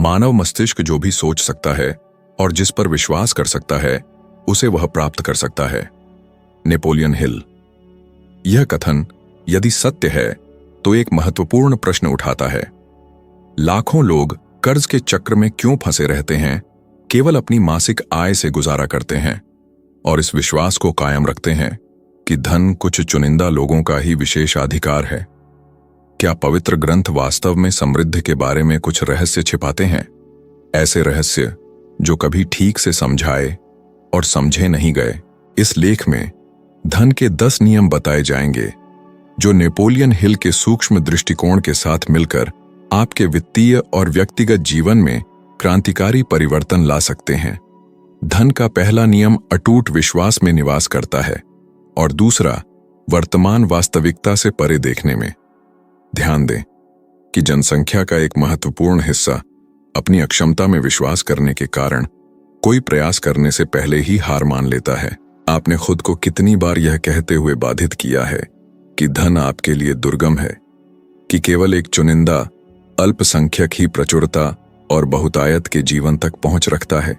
मानव मस्तिष्क जो भी सोच सकता है और जिस पर विश्वास कर सकता है उसे वह प्राप्त कर सकता है। Napoleon Hill. यह कथन यदि सत्य है तो एक महत्वपूर्ण प्रश्न उठाता है। लाखों लोग कर्ज के चक्र में क्यों फंसे रहते हैं, केवल अपनी मासिक आय से गुजारा करते हैं और इस विश्वास को कायम रखते हैं कि धन कुछ चुनिंदा लोगों का ही विशेषाधिकार है। क्या पवित्र ग्रंथ वास्तव में समृद्धि के बारे में कुछ रहस्य छिपाते हैं, ऐसे रहस्य जो कभी ठीक से समझाए और समझे नहीं गए? इस लेख में धन के 10 नियम बताए जाएंगे जो नेपोलियन हिल के सूक्ष्म दृष्टिकोण के साथ मिलकर आपके वित्तीय और व्यक्तिगत जीवन में क्रांतिकारी परिवर्तन ला सकते हैं। धन का पहला नियम अटूट विश्वास में निवास करता है और दूसरा वर्तमान वास्तविकता से परे देखने में। ध्यान दें कि जनसंख्या का एक महत्वपूर्ण हिस्सा अपनी अक्षमता में विश्वास करने के कारण कोई प्रयास करने से पहले ही हार मान लेता है। आपने खुद को कितनी बार यह कहते हुए बाधित किया है कि धन आपके लिए दुर्गम है, कि केवल एक चुनिंदा अल्पसंख्यक ही प्रचुरता और बहुतायत के जीवन तक पहुंच रखता है?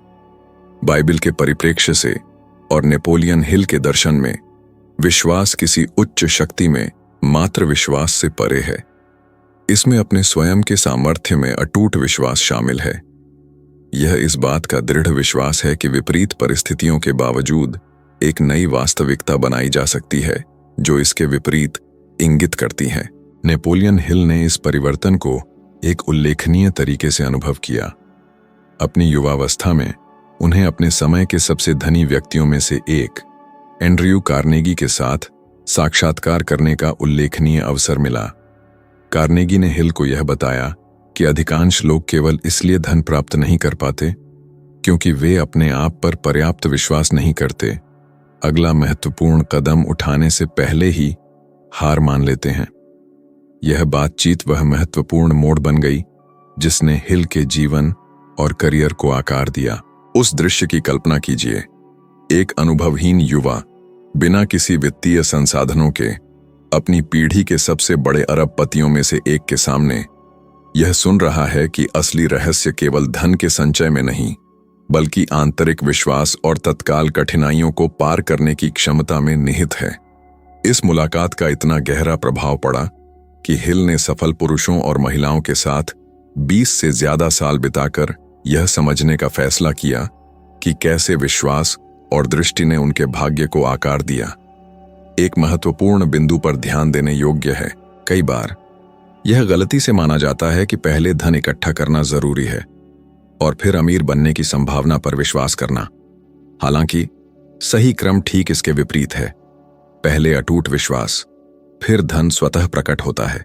बाइबिल के परिप्रेक्ष्य से और नेपोलियन हिल के दर्शन में विश्वास किसी उच्च शक्ति में मात्र विश्वास से परे है। इसमें अपने स्वयं के सामर्थ्य में अटूट विश्वास शामिल है। यह इस बात का दृढ़ विश्वास है कि विपरीत परिस्थितियों के बावजूद एक नई वास्तविकता बनाई जा सकती है जो इसके विपरीत इंगित करती है। नेपोलियन हिल ने इस परिवर्तन को एक उल्लेखनीय तरीके से अनुभव किया। अपनी युवावस्था में उन्हें अपने समय के सबसे धनी व्यक्तियों में से एक एंड्रयू कार्नेगी के साथ साक्षात्कार करने का उल्लेखनीय अवसर मिला। कार्नेगी ने हिल को यह बताया कि अधिकांश लोग केवल इसलिए धन प्राप्त नहीं कर पाते क्योंकि वे अपने आप पर पर्याप्त विश्वास नहीं करते, अगला महत्वपूर्ण कदम उठाने से पहले ही हार मान लेते हैं। यह बातचीत वह महत्वपूर्ण मोड़ बन गई जिसने हिल के जीवन और करियर को आकार दिया। उस दृश्य की कल्पना कीजिए, एक अनुभवहीन युवा बिना किसी वित्तीय संसाधनों के अपनी पीढ़ी के सबसे बड़े अरबपतियों में से एक के सामने यह सुन रहा है कि असली रहस्य केवल धन के संचय में नहीं बल्कि आंतरिक विश्वास और तत्काल कठिनाइयों को पार करने की क्षमता में निहित है। इस मुलाकात का इतना गहरा प्रभाव पड़ा कि हिल ने सफल पुरुषों और महिलाओं के साथ 20 से ज्यादा साल बिताकर यह समझने का फैसला किया कि कैसे विश्वास और दृष्टि ने उनके भाग्य को आकार दिया। एक महत्वपूर्ण बिंदु पर ध्यान देने योग्य है। कई बार यह गलती से माना जाता है कि पहले धन इकट्ठा करना जरूरी है और फिर अमीर बनने की संभावना पर विश्वास करना। हालांकि सही क्रम ठीक इसके विपरीत है। पहले अटूट विश्वास, फिर धन स्वतः प्रकट होता है।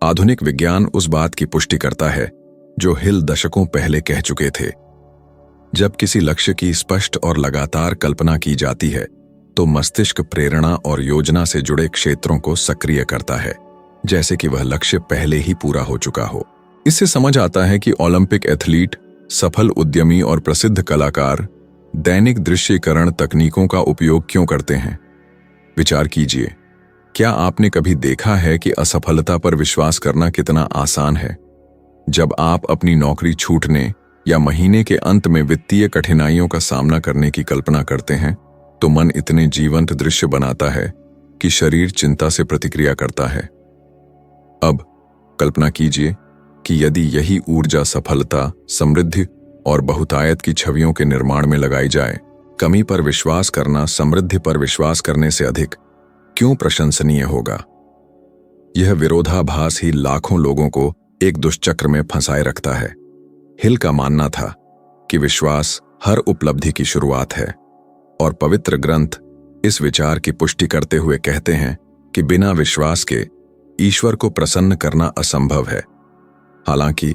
आधुनिक विज्ञान उस बात की पुष्टि करता है जो हिल दशकों पहले कह चुके थे। जब किसी लक्ष्य की स्पष्ट और लगातार कल्पना की जाती है तो मस्तिष्क प्रेरणा और योजना से जुड़े क्षेत्रों को सक्रिय करता है, जैसे कि वह लक्ष्य पहले ही पूरा हो चुका हो। इससे समझ आता है कि ओलंपिक एथलीट, सफल उद्यमी और प्रसिद्ध कलाकार दैनिक दृश्यीकरण तकनीकों का उपयोग क्यों करते हैं। विचार कीजिए, क्या आपने कभी देखा है कि असफलता पर विश्वास करना कितना आसान है? जब आप अपनी नौकरी छूटने या महीने के अंत में वित्तीय कठिनाइयों का सामना करने की कल्पना करते हैं तो मन इतने जीवंत दृश्य बनाता है कि शरीर चिंता से प्रतिक्रिया करता है। अब कल्पना कीजिए कि यदि यही ऊर्जा सफलता, समृद्धि और बहुतायत की छवियों के निर्माण में लगाई जाए। कमी पर विश्वास करना समृद्धि पर विश्वास करने से अधिक क्यों प्रशंसनीय होगा? यह विरोधाभास ही लाखों लोगों को एक दुष्चक्र में फंसाए रखता है। हिल का मानना था कि विश्वास हर उपलब्धि की शुरुआत है और पवित्र ग्रंथ इस विचार की पुष्टि करते हुए कहते हैं कि बिना विश्वास के ईश्वर को प्रसन्न करना असंभव है। हालांकि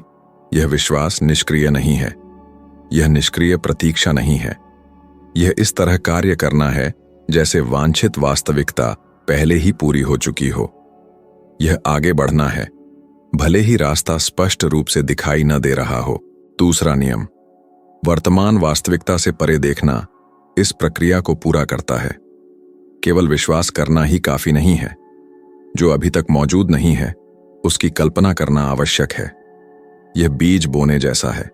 यह विश्वास निष्क्रिय नहीं है, यह निष्क्रिय प्रतीक्षा नहीं है। यह इस तरह कार्य करना है जैसे वांछित वास्तविकता पहले ही पूरी हो चुकी हो। यह आगे बढ़ना है भले ही रास्ता स्पष्ट रूप से दिखाई न दे रहा हो। दूसरा नियम, वर्तमान वास्तविकता से परे देखना, इस प्रक्रिया को पूरा करता है। केवल विश्वास करना ही काफी नहीं है। जो अभी तक मौजूद नहीं है उसकी कल्पना करना आवश्यक है। यह बीज बोने जैसा है।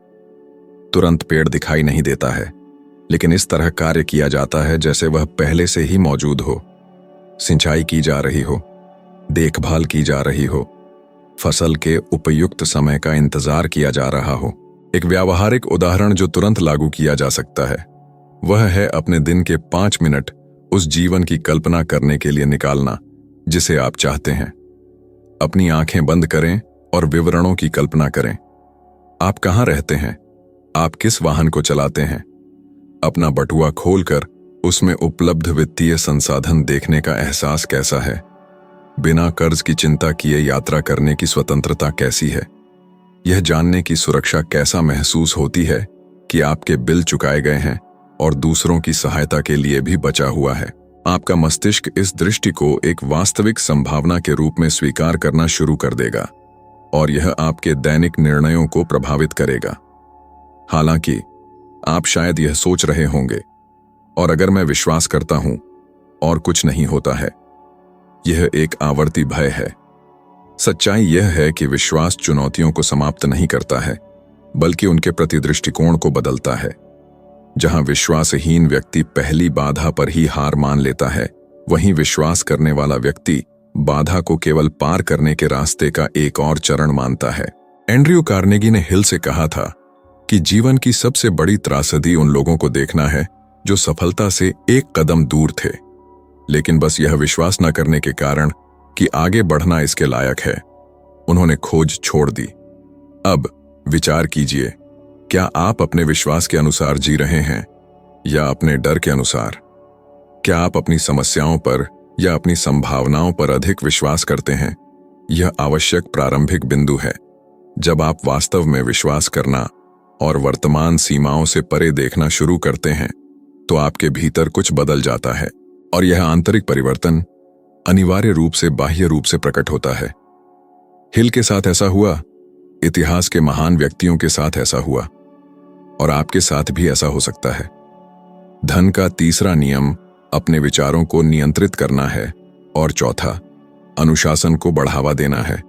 तुरंत पेड़ दिखाई नहीं देता है, लेकिन इस तरह कार्य किया जाता है जैसे वह पहले से ही मौजूद हो। सिंचाई की जा रही हो, देखभाल की जा रही हो, फसल के उपयुक्त समय का इंतजार किया जा रहा हो। एक व्यावहारिक उदाहरण जो तुरंत लागू किया जा सकता है वह है अपने दिन के 5 मिनट उस जीवन की कल्पना करने के लिए निकालना जिसे आप चाहते हैं। अपनी आंखें बंद करें और विवरणों की कल्पना करें। आप कहां रहते हैं? आप किस वाहन को चलाते हैं? अपना बटुआ खोलकर उसमें उपलब्ध वित्तीय संसाधन देखने का एहसास कैसा है? बिना कर्ज की चिंता किए यात्रा करने की स्वतंत्रता कैसी है? यह जानने की सुरक्षा कैसा महसूस होती है कि आपके बिल चुकाए गए हैं और दूसरों की सहायता के लिए भी बचा हुआ है। आपका मस्तिष्क इस दृष्टि को एक वास्तविक संभावना के रूप में स्वीकार करना शुरू कर देगा और यह आपके दैनिक निर्णयों को प्रभावित करेगा। हालांकि आप शायद यह सोच रहे होंगे, और अगर मैं विश्वास करता हूं और कुछ नहीं होता है। यह एक आवर्ती भय है। सच्चाई यह है कि विश्वास चुनौतियों को समाप्त नहीं करता है, बल्कि उनके प्रति दृष्टिकोण को बदलता है। जहां विश्वासहीन व्यक्ति पहली बाधा पर ही हार मान लेता है, वहीं विश्वास करने वाला व्यक्ति बाधा को केवल पार करने के रास्ते का एक और चरण मानता है। एंड्रयू कार्नेगी ने हिल से कहा था कि जीवन की सबसे बड़ी त्रासदी उन लोगों को देखना है जो सफलता से एक कदम दूर थे, लेकिन बस यह विश्वास न करने के कारण कि आगे बढ़ना इसके लायक है, उन्होंने खोज छोड़ दी। अब विचार कीजिए, क्या आप अपने विश्वास के अनुसार जी रहे हैं या अपने डर के अनुसार? क्या आप अपनी समस्याओं पर या अपनी संभावनाओं पर अधिक विश्वास करते हैं? यह आवश्यक प्रारंभिक बिंदु है। जब आप वास्तव में विश्वास करना और वर्तमान सीमाओं से परे देखना शुरू करते हैं, तो आपके भीतर कुछ बदल जाता है और यह आंतरिक परिवर्तन अनिवार्य रूप से बाह्य रूप से प्रकट होता है। हिल के साथ ऐसा हुआ, इतिहास के महान व्यक्तियों के साथ ऐसा हुआ, और आपके साथ भी ऐसा हो सकता है। धन का तीसरा नियम अपने विचारों को नियंत्रित करना है और चौथा अनुशासन को बढ़ावा देना है,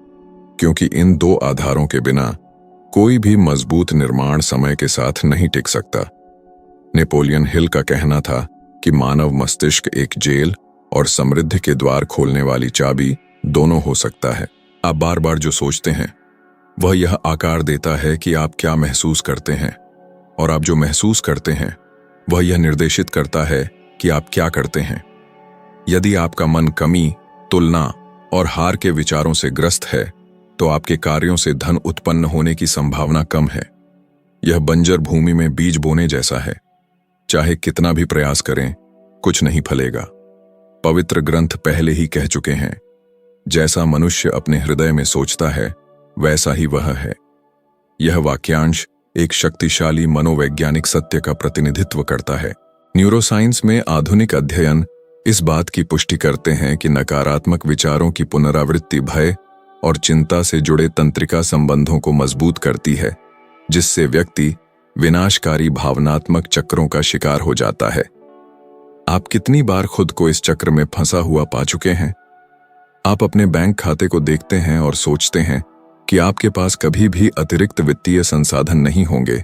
क्योंकि इन दो आधारों के बिना कोई भी मजबूत निर्माण समय के साथ नहीं टिक सकता। नेपोलियन हिल का कहना था कि मानव मस्तिष्क एक जेल और समृद्धि के द्वार खोलने वाली चाबी दोनों हो सकता है। आप बार बार जो सोचते हैं वह यह आकार देता है कि आप क्या महसूस करते हैं, और आप जो महसूस करते हैं वह यह निर्देशित करता है कि आप क्या करते हैं। यदि आपका मन कमी, तुलना और हार के विचारों से ग्रस्त है, तो आपके कार्यों से धन उत्पन्न होने की संभावना कम है। यह बंजर भूमि में बीज बोने जैसा है। चाहे कितना भी प्रयास करें, कुछ नहीं फलेगा। पवित्र ग्रंथ पहले ही कह चुके हैं, जैसा मनुष्य अपने हृदय में सोचता है वैसा ही वह है। यह वाक्यांश एक शक्तिशाली मनोवैज्ञानिक सत्य का प्रतिनिधित्व करता है। न्यूरोसाइंस में आधुनिक अध्ययन इस बात की पुष्टि करते हैं कि नकारात्मक विचारों की पुनरावृत्ति भय और चिंता से जुड़े तंत्रिका संबंधों को मजबूत करती है, जिससे व्यक्ति विनाशकारी भावनात्मक चक्रों का शिकार हो जाता है। आप कितनी बार खुद को इस चक्र में फंसा हुआ पा चुके हैं? आप अपने बैंक खाते को देखते हैं और सोचते हैं कि आपके पास कभी भी अतिरिक्त वित्तीय संसाधन नहीं होंगे,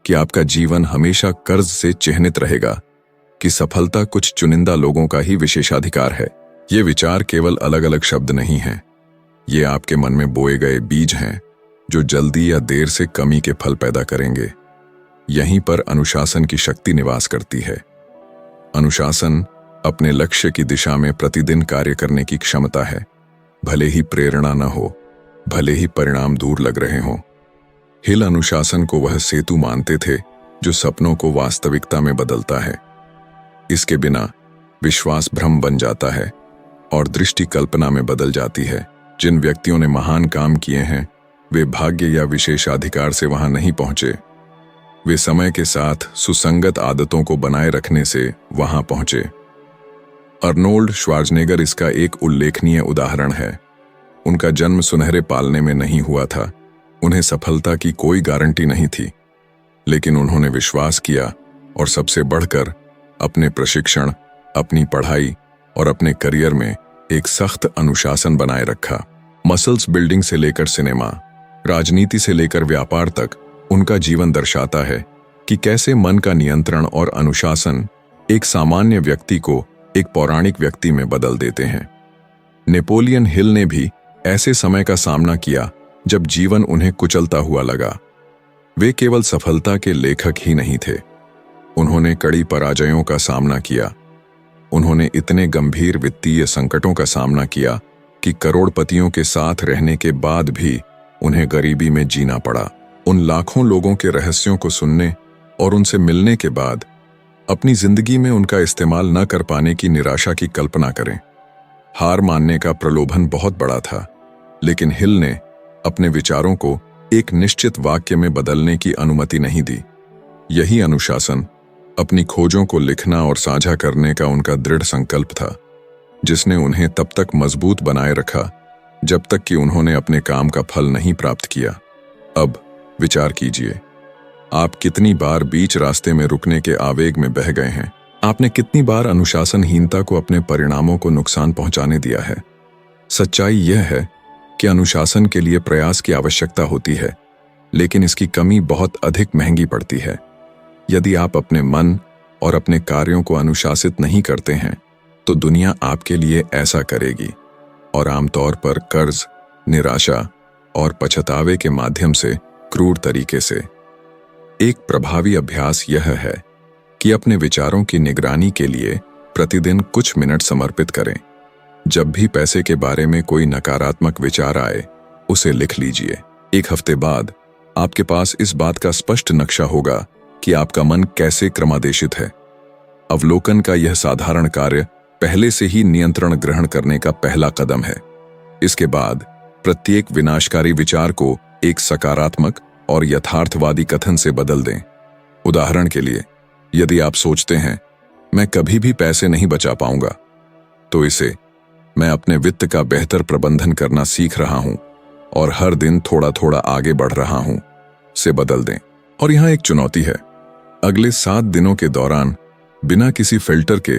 कि आपका जीवन हमेशा कर्ज से चिह्नित रहेगा, कि सफलता कुछ चुनिंदा लोगों का ही विशेषाधिकार है। ये विचार केवल अलग अलग शब्द नहीं हैं, ये आपके मन में बोए गए बीज हैं जो जल्दी या देर से कमी के फल पैदा करेंगे। यहीं पर अनुशासन की शक्ति निवास करती है। अनुशासन अपने लक्ष्य की दिशा में प्रतिदिन कार्य करने की क्षमता है, भले ही प्रेरणा न हो, भले ही परिणाम दूर लग रहे हों। हिल अनुशासन को वह सेतु मानते थे जो सपनों को वास्तविकता में बदलता है। इसके बिना विश्वास भ्रम बन जाता है और दृष्टि कल्पना में बदल जाती है। जिन व्यक्तियों ने महान काम किए हैं, वे भाग्य या विशेषाधिकार से वहां नहीं पहुंचे, वे समय के साथ सुसंगत आदतों को बनाए रखने से वहां पहुंचे। अर्नोल्ड श्वार्ज़नेगर इसका एक उल्लेखनीय उदाहरण है। उनका जन्म सुनहरे पालने में नहीं हुआ था, उन्हें सफलता की कोई गारंटी नहीं थी, लेकिन उन्होंने विश्वास किया और सबसे बढ़कर अपने प्रशिक्षण, अपनी पढ़ाई और अपने करियर में एक सख्त अनुशासन बनाए रखा। मसल्स बिल्डिंग से लेकर सिनेमा, राजनीति से लेकर व्यापार तक उनका जीवन दर्शाता है कि कैसे मन का नियंत्रण और अनुशासन एक सामान्य व्यक्ति को एक पौराणिक व्यक्ति में बदल देते हैं। नेपोलियन हिल ने भी ऐसे समय का सामना किया जब जीवन उन्हें कुचलता हुआ लगा। वे केवल सफलता के लेखक ही नहीं थे, उन्होंने कड़ी पराजयों का सामना किया। उन्होंने इतने गंभीर वित्तीय संकटों का सामना किया कि करोड़पतियों के साथ रहने के बाद भी उन्हें गरीबी में जीना पड़ा। उन लाखों लोगों के रहस्यों को सुनने और उनसे मिलने के बाद अपनी जिंदगी में उनका इस्तेमाल न कर पाने की निराशा की कल्पना करें। हार मानने का प्रलोभन बहुत बड़ा था, लेकिन हिल ने अपने विचारों को एक निश्चित वाक्य में बदलने की अनुमति नहीं दी। यही अनुशासन, अपनी खोजों को लिखना और साझा करने का उनका दृढ़ संकल्प था, जिसने उन्हें तब तक मजबूत बनाए रखा जब तक कि उन्होंने अपने काम का फल नहीं प्राप्त किया। अब विचार कीजिए, आप कितनी बार बीच रास्ते में रुकने के आवेग में बह गए हैं। आपने कितनी बार अनुशासनहीनता को अपने परिणामों को नुकसान पहुंचाने दिया है। सच्चाई यह है कि अनुशासन के लिए प्रयास की आवश्यकता होती है, लेकिन इसकी कमी बहुत अधिक महंगी पड़ती है। यदि आप अपने मन और अपने कार्यों को अनुशासित नहीं करते हैं, तो दुनिया आपके लिए ऐसा करेगी, और आमतौर पर कर्ज, निराशा और पछतावे के माध्यम से क्रूर तरीके से। एक प्रभावी अभ्यास यह है कि अपने विचारों की निगरानी के लिए प्रतिदिन कुछ मिनट समर्पित करें। जब भी पैसे के बारे में कोई नकारात्मक विचार आए, उसे लिख लीजिए। एक हफ्ते बाद आपके पास इस बात का स्पष्ट नक्शा होगा कि आपका मन कैसे क्रमादेशित है। अवलोकन का यह साधारण कार्य पहले से ही नियंत्रण ग्रहण करने का पहला कदम है। इसके बाद प्रत्येक विनाशकारी विचार को एक सकारात्मक और यथार्थवादी कथन से बदल दें। उदाहरण के लिए, यदि आप सोचते हैं मैं कभी भी पैसे नहीं बचा पाऊंगा, तो इसे मैं अपने वित्त का बेहतर प्रबंधन करना सीख रहा हूं और हर दिन थोड़ा थोड़ा आगे बढ़ रहा हूं से बदल दें। और यहां एक चुनौती है, अगले 7 दिनों के दौरान बिना किसी फिल्टर के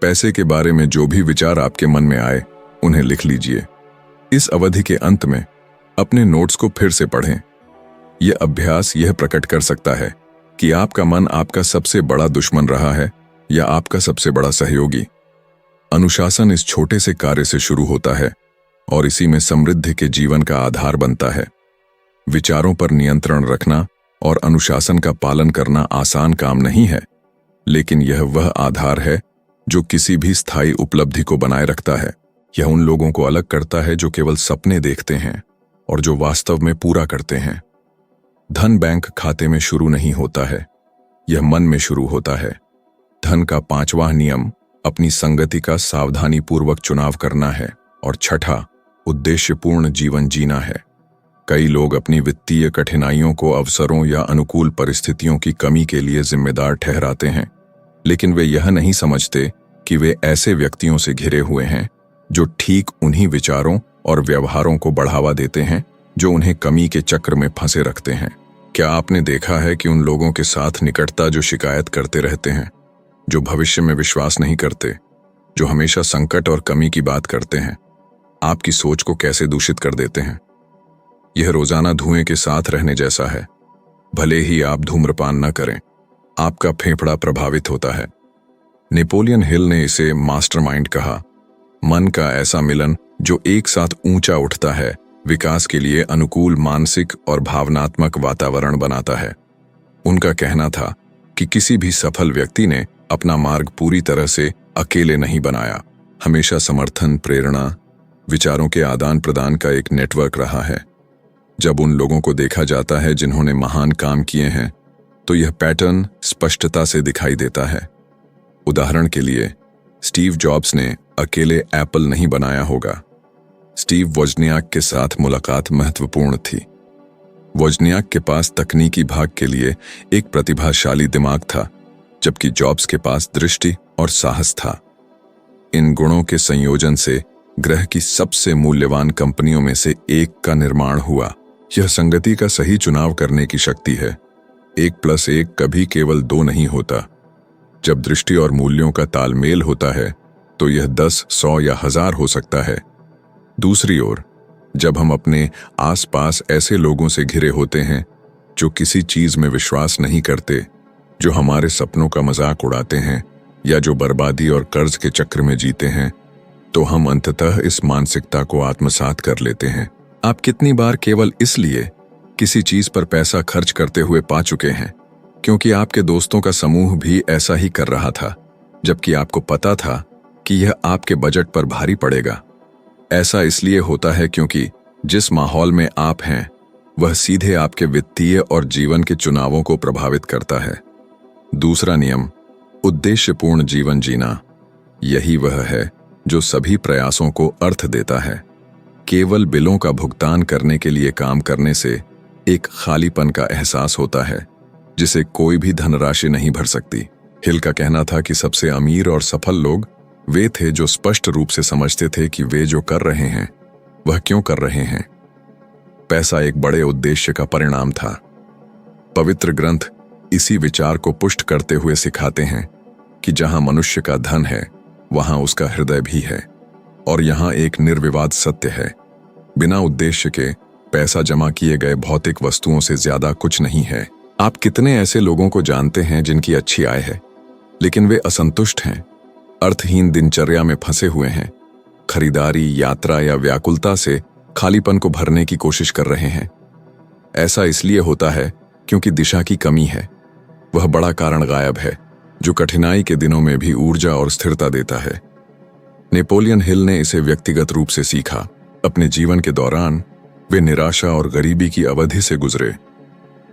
पैसे के बारे में जो भी विचार आपके मन में आए, उन्हें लिख लीजिए। इस अवधि के अंत में अपने नोट्स को फिर से पढ़ें। यह अभ्यास यह प्रकट कर सकता है कि आपका मन आपका सबसे बड़ा दुश्मन रहा है या आपका सबसे बड़ा सहयोगी। अनुशासन इस छोटे से कार्य से शुरू होता है और इसी में समृद्धि के जीवन का आधार बनता है। विचारों पर नियंत्रण रखना और अनुशासन का पालन करना आसान काम नहीं है, लेकिन यह वह आधार है जो किसी भी स्थायी उपलब्धि को बनाए रखता है। यह उन लोगों को अलग करता है जो केवल सपने देखते हैं और जो वास्तव में पूरा करते हैं। धन बैंक खाते में शुरू नहीं होता है, यह मन में शुरू होता है। धन का 5वां नियम अपनी संगति का सावधानीपूर्वक चुनाव करना है और 6ठा उद्देश्यपूर्ण जीवन जीना है। कई लोग अपनी वित्तीय कठिनाइयों को अवसरों या अनुकूल परिस्थितियों की कमी के लिए जिम्मेदार ठहराते हैं, लेकिन वे यह नहीं समझते कि वे ऐसे व्यक्तियों से घिरे हुए हैं जो ठीक उन्हीं विचारों और व्यवहारों को बढ़ावा देते हैं जो उन्हें कमी के चक्र में फंसे रखते हैं। क्या आपने देखा है कि उन लोगों के साथ निकटता जो शिकायत करते रहते हैं, जो भविष्य में विश्वास नहीं करते, जो हमेशा संकट और कमी की बात करते हैं, आपकी सोच को कैसे दूषित कर देते हैं? यह रोजाना धुएं के साथ रहने जैसा है। भले ही आप धूम्रपान न करें, आपका फेफड़ा प्रभावित होता है। नेपोलियन हिल ने इसे मास्टरमाइंड कहा, मन का ऐसा मिलन जो एक साथ ऊंचा उठता है, विकास के लिए अनुकूल मानसिक और भावनात्मक वातावरण बनाता है। उनका कहना था कि किसी भी सफल व्यक्ति ने अपना मार्ग पूरी तरह से अकेले नहीं बनाया। हमेशा समर्थन, प्रेरणा, विचारों के आदान प्रदान का एक नेटवर्क रहा है। जब उन लोगों को देखा जाता है जिन्होंने महान काम किए हैं, तो यह पैटर्न स्पष्टता से दिखाई देता है। उदाहरण के लिए, स्टीव जॉब्स ने अकेले एप्पल नहीं बनाया होगा। स्टीव वोजनियाक के साथ मुलाकात महत्वपूर्ण थी। वोजनियाक के पास तकनीकी भाग के लिए एक प्रतिभाशाली दिमाग था, जबकि जॉब्स के पास दृष्टि और साहस था। इन गुणों के संयोजन से ग्रह की सबसे मूल्यवान कंपनियों में से एक का निर्माण हुआ। यह संगति का सही चुनाव करने की शक्ति है। 1+1 कभी केवल 2 नहीं होता। जब दृष्टि और मूल्यों का तालमेल होता है, तो यह 10, 100 या 1000 हो सकता है। दूसरी ओर, जब हम अपने आसपास ऐसे लोगों से घिरे होते हैं जो किसी चीज में विश्वास नहीं करते, जो हमारे सपनों का मजाक उड़ाते हैं या जो बर्बादी और कर्ज के चक्र में जीते हैं, तो हम अंततः इस मानसिकता को आत्मसात कर लेते हैं। आप कितनी बार केवल इसलिए किसी चीज पर पैसा खर्च करते हुए पा चुके हैं क्योंकि आपके दोस्तों का समूह भी ऐसा ही कर रहा था, जबकि आपको पता था कि यह आपके बजट पर भारी पड़ेगा। ऐसा इसलिए होता है क्योंकि जिस माहौल में आप हैं वह सीधे आपके वित्तीय और जीवन के चुनावों को प्रभावित करता है। दूसरा नियम, उद्देश्यपूर्ण जीवन जीना। यही वह है जो सभी प्रयासों को अर्थ देता है। केवल बिलों का भुगतान करने के लिए काम करने से एक खालीपन का एहसास होता है जिसे कोई भी धनराशि नहीं भर सकती। हिल का कहना था कि सबसे अमीर और सफल लोग वे थे जो स्पष्ट रूप से समझते थे कि वे जो कर रहे हैं वह क्यों कर रहे हैं। पैसा एक बड़े उद्देश्य का परिणाम था। पवित्र ग्रंथ इसी विचार को पुष्ट करते हुए सिखाते हैं कि जहां मनुष्य का धन है वहां उसका हृदय भी है। और यहां एक निर्विवाद सत्य है, बिना उद्देश्य के पैसा जमा किए गए भौतिक वस्तुओं से ज्यादा कुछ नहीं है। आप कितने ऐसे लोगों को जानते हैं जिनकी अच्छी आय है लेकिन वे असंतुष्ट हैं, अर्थहीन दिनचर्या में फंसे हुए हैं, खरीदारी, यात्रा या व्याकुलता से खालीपन को भरने की कोशिश कर रहे हैं। ऐसा इसलिए होता है क्योंकि दिशा की कमी है। वह बड़ा कारण गायब है जो कठिनाई के दिनों में भी ऊर्जा और स्थिरता देता है। नेपोलियन हिल ने इसे व्यक्तिगत रूप से सीखा। अपने जीवन के दौरान वे निराशा और गरीबी की अवधि से गुजरे,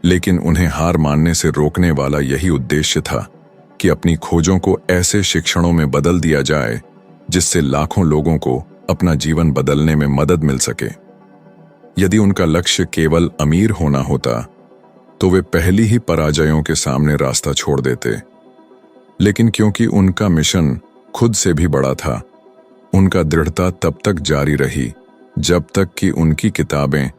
लेकिन उन्हें हार मानने से रोकने वाला यही उद्देश्य था कि अपनी खोजों को ऐसे शिक्षणों में बदल दिया जाए जिससे लाखों लोगों को अपना जीवन बदलने में मदद मिल सके। यदि उनका लक्ष्य केवल अमीर होना होता तो वे पहली ही पराजयों के सामने रास्ता छोड़ देते, लेकिन क्योंकि उनका मिशन खुद से भी बड़ा था, उनका दृढ़ता तब तक जारी रही जब तक कि उनकी किताबें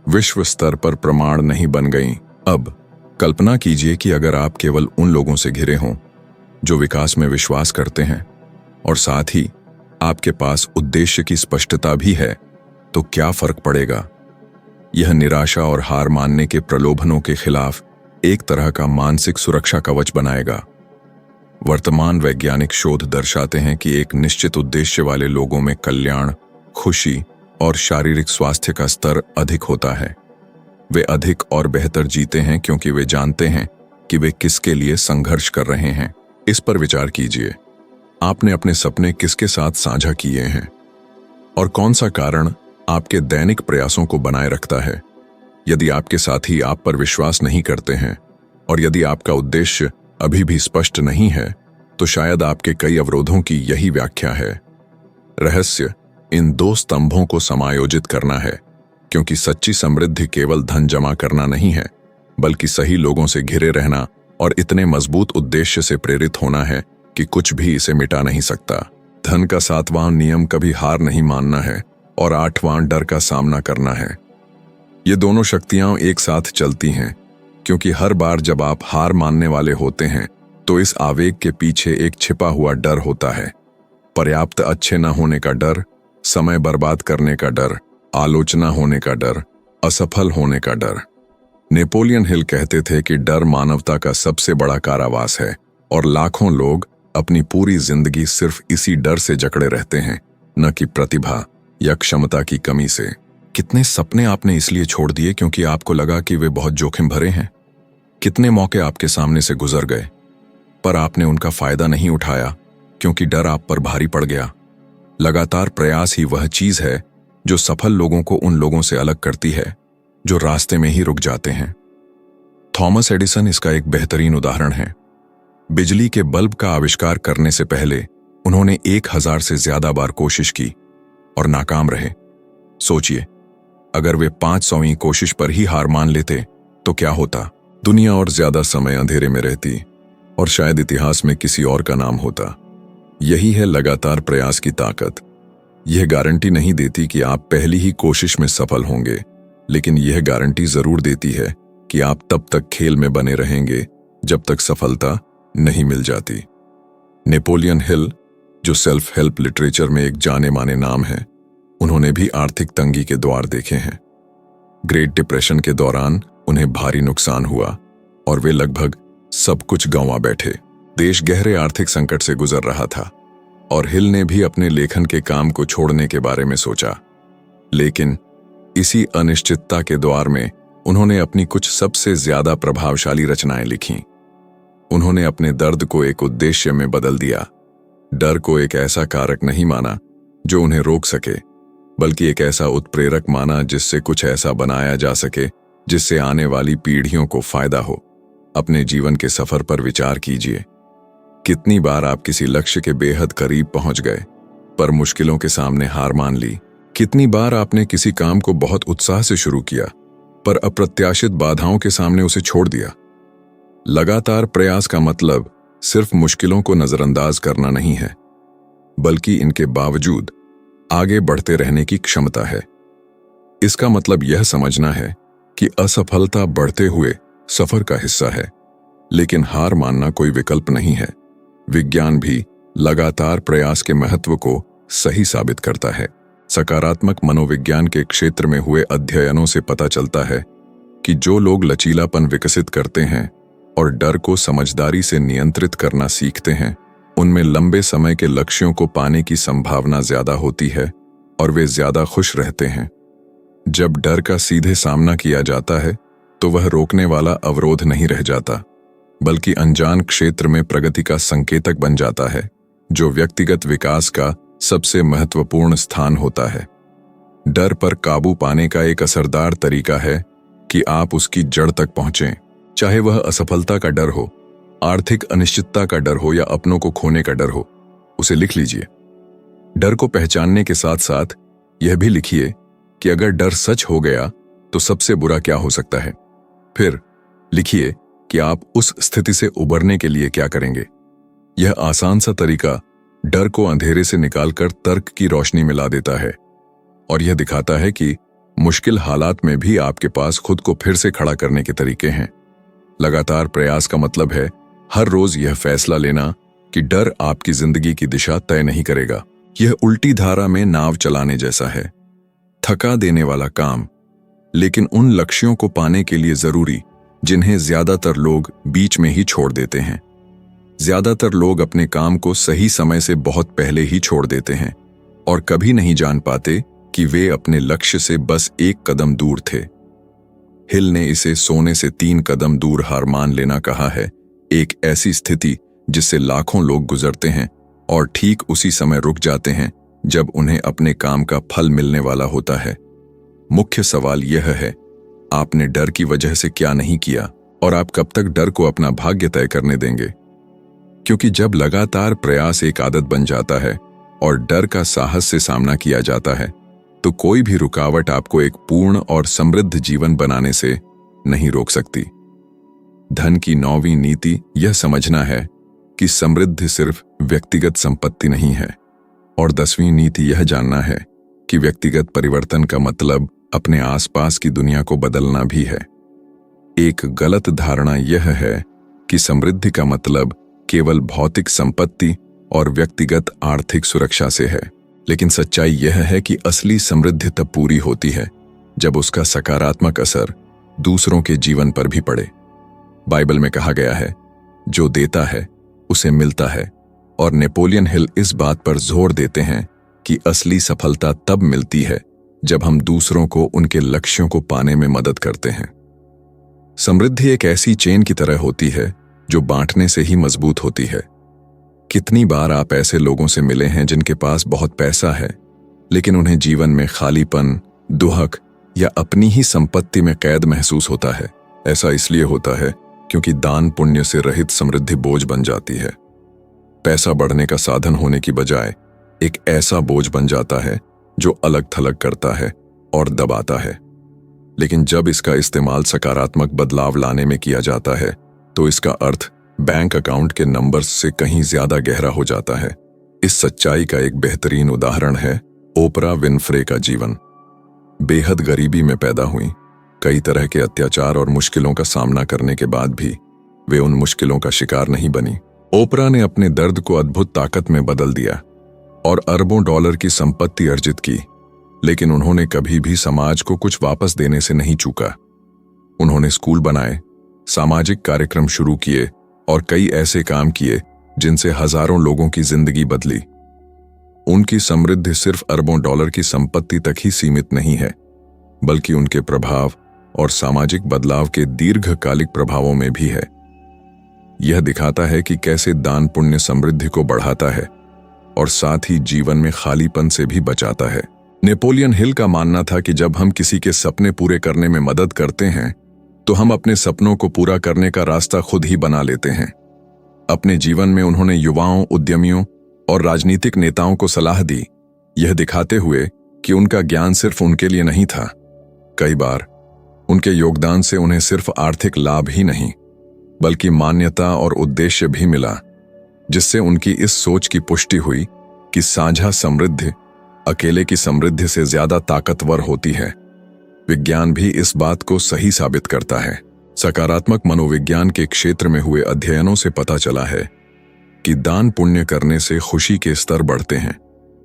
विश्व स्तर पर प्रमाण नहीं बन गईं। अब कल्पना कीजिए कि अगर आप केवल उन लोगों से घिरे हों जो विकास में विश्वास करते हैं और साथ ही आपके पास उद्देश्य की स्पष्टता भी है, तो क्या फर्क पड़ेगा। यह निराशा और हार मानने के प्रलोभनों के खिलाफ एक तरह का मानसिक सुरक्षा कवच बनाएगा। वर्तमान वैज्ञानिक शोध दर्शाते हैं कि एक निश्चित उद्देश्य वाले लोगों में कल्याण, खुशी और शारीरिक स्वास्थ्य का स्तर अधिक होता है। वे अधिक और बेहतर जीते हैं क्योंकि वे जानते हैं कि वे किसके लिए संघर्ष कर रहे हैं। इस पर विचार कीजिए, आपने अपने सपने किसके साथ साझा किए हैं और कौन सा कारण आपके दैनिक प्रयासों को बनाए रखता है। यदि आपके साथी आप पर विश्वास नहीं करते हैं और यदि आपका उद्देश्य अभी भी स्पष्ट नहीं है, तो शायद आपके कई अवरोधों की यही व्याख्या है। रहस्य इन दो स्तंभों को समायोजित करना है, क्योंकि सच्ची समृद्धि केवल धन जमा करना नहीं है, बल्कि सही लोगों से घिरे रहना और इतने मजबूत उद्देश्य से प्रेरित होना है कि कुछ भी इसे मिटा नहीं सकता। धन का 7वां नियम कभी हार नहीं मानना है और 8वां डर का सामना करना है। ये दोनों शक्तियां एक साथ चलती हैं, क्योंकि हर बार जब आप हार मानने वाले होते हैं तो इस आवेग के पीछे एक छिपा हुआ डर होता है। पर्याप्त अच्छे न होने का डर, समय बर्बाद करने का डर, आलोचना होने का डर, असफल होने का डर। नेपोलियन हिल कहते थे कि डर मानवता का सबसे बड़ा कारावास है और लाखों लोग अपनी पूरी जिंदगी सिर्फ इसी डर से जकड़े रहते हैं, न कि प्रतिभा या क्षमता की कमी से। कितने सपने आपने इसलिए छोड़ दिए क्योंकि आपको लगा कि वे बहुत जोखिम भरे हैं। कितने मौके आपके सामने से गुजर गए पर आपने उनका फायदा नहीं उठाया क्योंकि डर आप पर भारी पड़ गया। लगातार प्रयास ही वह चीज है जो सफल लोगों को उन लोगों से अलग करती है जो रास्ते में ही रुक जाते हैं। थॉमस एडिसन इसका एक बेहतरीन उदाहरण है। बिजली के बल्ब का आविष्कार करने से पहले उन्होंने 1000 से ज्यादा बार कोशिश की और नाकाम रहे। सोचिए, अगर वे 500वीं कोशिश पर ही हार मान लेते तो क्या होता। दुनिया और ज्यादा समय अंधेरे में रहती और शायद इतिहास में किसी और का नाम होता। यही है लगातार प्रयास की ताकत। यह गारंटी नहीं देती कि आप पहली ही कोशिश में सफल होंगे, लेकिन यह गारंटी जरूर देती है कि आप तब तक खेल में बने रहेंगे जब तक सफलता नहीं मिल जाती। नेपोलियन हिल, जो सेल्फ हेल्प लिटरेचर में एक जाने माने नाम है, उन्होंने भी आर्थिक तंगी के द्वार देखे हैं। ग्रेट डिप्रेशन के दौरान उन्हें भारी नुकसान हुआ और वे लगभग सब कुछ गंवा बैठे। देश गहरे आर्थिक संकट से गुजर रहा था और हिल ने भी अपने लेखन के काम को छोड़ने के बारे में सोचा। लेकिन इसी अनिश्चितता के द्वार में उन्होंने अपनी कुछ सबसे ज्यादा प्रभावशाली रचनाएं लिखीं। उन्होंने अपने दर्द को एक उद्देश्य में बदल दिया। डर को एक ऐसा कारक नहीं माना जो उन्हें रोक सके, बल्कि एक ऐसा उत्प्रेरक माना जिससे कुछ ऐसा बनाया जा सके जिससे आने वाली पीढ़ियों को फायदा हो। अपने जीवन के सफर पर विचार कीजिए। कितनी बार आप किसी लक्ष्य के बेहद करीब पहुंच गए पर मुश्किलों के सामने हार मान ली? कितनी बार आपने किसी काम को बहुत उत्साह से शुरू किया पर अप्रत्याशित बाधाओं के सामने उसे छोड़ दिया? लगातार प्रयास का मतलब सिर्फ मुश्किलों को नजरअंदाज करना नहीं है, बल्कि इनके बावजूद आगे बढ़ते रहने की क्षमता है। इसका मतलब यह समझना है कि असफलता बढ़ते हुए सफर का हिस्सा है, लेकिन हार मानना कोई विकल्प नहीं है। विज्ञान भी लगातार प्रयास के महत्व को सही साबित करता है। सकारात्मक मनोविज्ञान के क्षेत्र में हुए अध्ययनों से पता चलता है कि जो लोग लचीलापन विकसित करते हैं और डर को समझदारी से नियंत्रित करना सीखते हैं, उनमें लंबे समय के लक्ष्यों को पाने की संभावना ज्यादा होती है और वे ज्यादा खुश रहते हैं। जब डर का सीधे सामना किया जाता है तो वह रोकने वाला अवरोध नहीं रह जाता, बल्कि अनजान क्षेत्र में प्रगति का संकेतक बन जाता है, जो व्यक्तिगत विकास का सबसे महत्वपूर्ण स्थान होता है। डर पर काबू पाने का एक असरदार तरीका है कि आप उसकी जड़ तक पहुंचें, चाहे वह असफलता का डर हो, आर्थिक अनिश्चितता का डर हो या अपनों को खोने का डर हो। उसे लिख लीजिए। डर को पहचानने के साथ साथ यह भी लिखिए कि अगर डर सच हो गया तो सबसे बुरा क्या हो सकता है। फिर लिखिए कि आप उस स्थिति से उबरने के लिए क्या करेंगे। यह आसान सा तरीका डर को अंधेरे से निकालकर तर्क की रोशनी में ला देता है और यह दिखाता है कि मुश्किल हालात में भी आपके पास खुद को फिर से खड़ा करने के तरीके हैं। लगातार प्रयास का मतलब है हर रोज यह फैसला लेना कि डर आपकी जिंदगी की दिशा तय नहीं करेगा। यह उल्टी धारा में नाव चलाने जैसा है, थका देने वाला काम, लेकिन उन लक्ष्यों को पाने के लिए जरूरी जिन्हें ज्यादातर लोग बीच में ही छोड़ देते हैं। ज्यादातर लोग अपने काम को सही समय से बहुत पहले ही छोड़ देते हैं और कभी नहीं जान पाते कि वे अपने लक्ष्य से बस एक कदम दूर थे। हिल ने इसे सोने से 3 कदम दूर हार मान लेना कहा है, एक ऐसी स्थिति जिससे लाखों लोग गुजरते हैं और ठीक उसी समय रुक जाते हैं जब उन्हें अपने काम का फल मिलने वाला होता है। मुख्य सवाल यह है, आपने डर की वजह से क्या नहीं किया और आप कब तक डर को अपना भाग्य तय करने देंगे? क्योंकि जब लगातार प्रयास एक आदत बन जाता है और डर का साहस से सामना किया जाता है, तो कोई भी रुकावट आपको एक पूर्ण और समृद्ध जीवन बनाने से नहीं रोक सकती। धन की 9वीं नीति यह समझना है कि समृद्धि सिर्फ व्यक्तिगत संपत्ति नहीं है, और 10वीं नीति यह जानना है कि व्यक्तिगत परिवर्तन का मतलब अपने आसपास की दुनिया को बदलना भी है। एक गलत धारणा यह है कि समृद्धि का मतलब केवल भौतिक संपत्ति और व्यक्तिगत आर्थिक सुरक्षा से है, लेकिन सच्चाई यह है कि असली समृद्धि तब पूरी होती है जब उसका सकारात्मक असर दूसरों के जीवन पर भी पड़े। बाइबल में कहा गया है, जो देता है उसे मिलता है, और नेपोलियन हिल इस बात पर जोर देते हैं कि असली सफलता तब मिलती है जब हम दूसरों को उनके लक्ष्यों को पाने में मदद करते हैं। समृद्धि एक ऐसी चेन की तरह होती है जो बांटने से ही मजबूत होती है। कितनी बार आप ऐसे लोगों से मिले हैं जिनके पास बहुत पैसा है, लेकिन उन्हें जीवन में खालीपन, दुहक या अपनी ही संपत्ति में कैद महसूस होता है। ऐसा इसलिए होता है क्योंकि दान पुण्य से रहित समृद्धि बोझ बन जाती है। पैसा बढ़ने का साधन होने की बजाय एक ऐसा बोझ बन जाता है जो अलग थलग करता है और दबाता है। लेकिन जब इसका इस्तेमाल सकारात्मक बदलाव लाने में किया जाता है तो इसका अर्थ बैंक अकाउंट के नंबर्स से कहीं ज्यादा गहरा हो जाता है। इस सच्चाई का एक बेहतरीन उदाहरण है ओपरा विनफ्रे का जीवन। बेहद गरीबी में पैदा हुई, कई तरह के अत्याचार और मुश्किलों का सामना करने के बाद भी वे उन मुश्किलों का शिकार नहीं बनी। ओपरा ने अपने दर्द को अद्भुत ताकत में बदल दिया और अरबों डॉलर की संपत्ति अर्जित की। लेकिन उन्होंने कभी भी समाज को कुछ वापस देने से नहीं चूका। उन्होंने स्कूल बनाए, सामाजिक कार्यक्रम शुरू किए और कई ऐसे काम किए जिनसे हजारों लोगों की जिंदगी बदली। उनकी समृद्धि सिर्फ अरबों डॉलर की संपत्ति तक ही सीमित नहीं है, बल्कि उनके प्रभाव और सामाजिक बदलाव के दीर्घकालिक प्रभावों में भी है। यह दिखाता है कि कैसे दान पुण्य समृद्धि को बढ़ाता है और साथ ही जीवन में खालीपन से भी बचाता है। नेपोलियन हिल का मानना था कि जब हम किसी के सपने पूरे करने में मदद करते हैं तो हम अपने सपनों को पूरा करने का रास्ता खुद ही बना लेते हैं। अपने जीवन में उन्होंने युवाओं, उद्यमियों और राजनीतिक नेताओं को सलाह दी, यह दिखाते हुए कि उनका ज्ञान सिर्फ उनके लिए नहीं था। कई बार उनके योगदान से उन्हें सिर्फ आर्थिक लाभ ही नहीं, बल्कि मान्यता और उद्देश्य भी मिला, जिससे उनकी इस सोच की पुष्टि हुई कि साझा समृद्धि अकेले की समृद्धि से ज्यादा ताकतवर होती है। विज्ञान भी इस बात को सही साबित करता है। सकारात्मक मनोविज्ञान के क्षेत्र में हुए अध्ययनों से पता चला है कि दान पुण्य करने से खुशी के स्तर बढ़ते हैं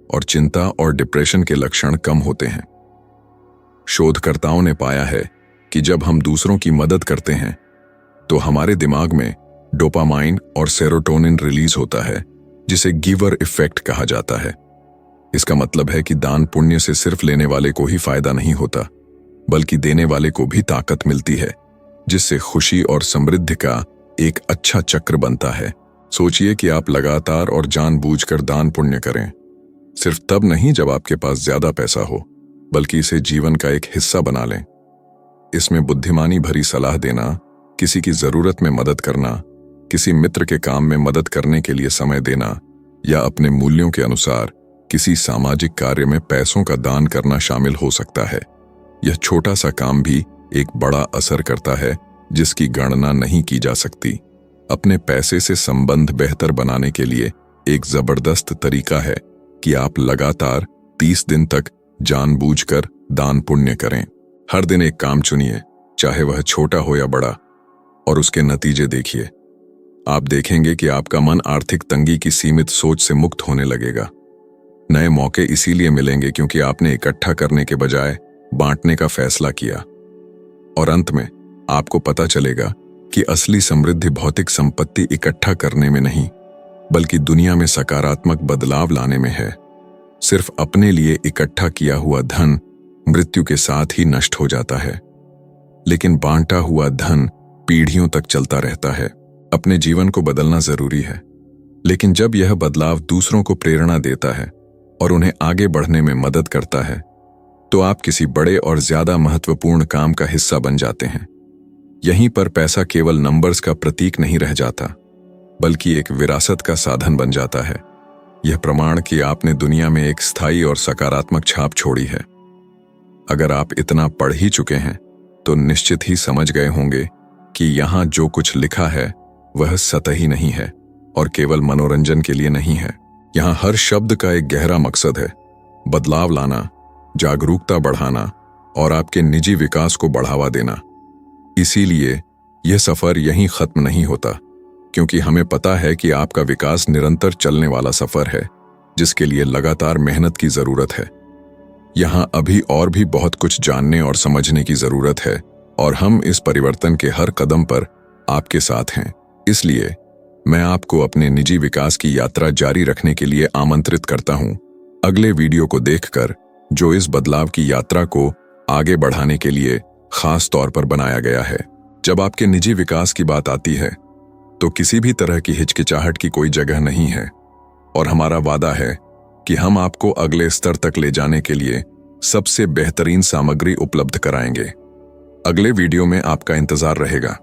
और चिंता और डिप्रेशन के लक्षण कम होते हैं। शोधकर्ताओं ने पाया है कि जब हम दूसरों की मदद करते हैं तो हमारे दिमाग में डोपामाइन और सेरोटोनिन रिलीज होता है, जिसे गिवर इफेक्ट कहा जाता है। इसका मतलब है कि दान पुण्य से सिर्फ लेने वाले को ही फायदा नहीं होता, बल्कि देने वाले को भी ताकत मिलती है, जिससे खुशी और समृद्धि का एक अच्छा चक्र बनता है। सोचिए कि आप लगातार और जानबूझकर दान पुण्य करें, सिर्फ तब नहीं जब आपके पास ज्यादा पैसा हो, बल्कि इसे जीवन का एक हिस्सा बना लें। इसमें बुद्धिमानी भरी सलाह देना, किसी की जरूरत में मदद करना, किसी मित्र के काम में मदद करने के लिए समय देना या अपने मूल्यों के अनुसार किसी सामाजिक कार्य में पैसों का दान करना शामिल हो सकता है। यह छोटा सा काम भी एक बड़ा असर करता है, जिसकी गणना नहीं की जा सकती। अपने पैसे से संबंध बेहतर बनाने के लिए एक जबरदस्त तरीका है कि आप लगातार 30 दिन तक जानबूझकर दान पुण्य करें। हर दिन एक काम चुनिए, चाहे वह छोटा हो या बड़ा, और उसके नतीजे देखिए। आप देखेंगे कि आपका मन आर्थिक तंगी की सीमित सोच से मुक्त होने लगेगा। नए मौके इसीलिए मिलेंगे क्योंकि आपने इकट्ठा करने के बजाय बांटने का फैसला किया। और अंत में आपको पता चलेगा कि असली समृद्धि भौतिक संपत्ति इकट्ठा करने में नहीं, बल्कि दुनिया में सकारात्मक बदलाव लाने में है। सिर्फ अपने लिए इकट्ठा किया हुआ धन मृत्यु के साथ ही नष्ट हो जाता है, लेकिन बांटा हुआ धन पीढ़ियों तक चलता रहता है। अपने जीवन को बदलना जरूरी है, लेकिन जब यह बदलाव दूसरों को प्रेरणा देता है और उन्हें आगे बढ़ने में मदद करता है, तो आप किसी बड़े और ज्यादा महत्वपूर्ण काम का हिस्सा बन जाते हैं। यहीं पर पैसा केवल नंबर्स का प्रतीक नहीं रह जाता, बल्कि एक विरासत का साधन बन जाता है। यह प्रमाण कि आपने दुनिया में एक स्थायी और सकारात्मक छाप छोड़ी है। अगर आप इतना पढ़ ही चुके हैं तो निश्चित ही समझ गए होंगे कि यहाँ जो कुछ लिखा है वह सतही नहीं है और केवल मनोरंजन के लिए नहीं है। यहाँ हर शब्द का एक गहरा मकसद है, बदलाव लाना, जागरूकता बढ़ाना और आपके निजी विकास को बढ़ावा देना। इसीलिए यह सफर यहीं खत्म नहीं होता, क्योंकि हमें पता है कि आपका विकास निरंतर चलने वाला सफर है, जिसके लिए लगातार मेहनत की जरूरत है। यहाँ अभी और भी बहुत कुछ जानने और समझने की जरूरत है, और हम इस परिवर्तन के हर कदम पर आपके साथ हैं। इसलिए मैं आपको अपने निजी विकास की यात्रा जारी रखने के लिए आमंत्रित करता हूँ, अगले वीडियो को देखकर, जो इस बदलाव की यात्रा को आगे बढ़ाने के लिए खास तौर पर बनाया गया है। जब आपके निजी विकास की बात आती है तो किसी भी तरह की हिचकिचाहट की कोई जगह नहीं है, और हमारा वादा है कि हम आपको अगले स्तर तक ले जाने के लिए सबसे बेहतरीन सामग्री उपलब्ध कराएंगे। अगले वीडियो में आपका इंतजार रहेगा।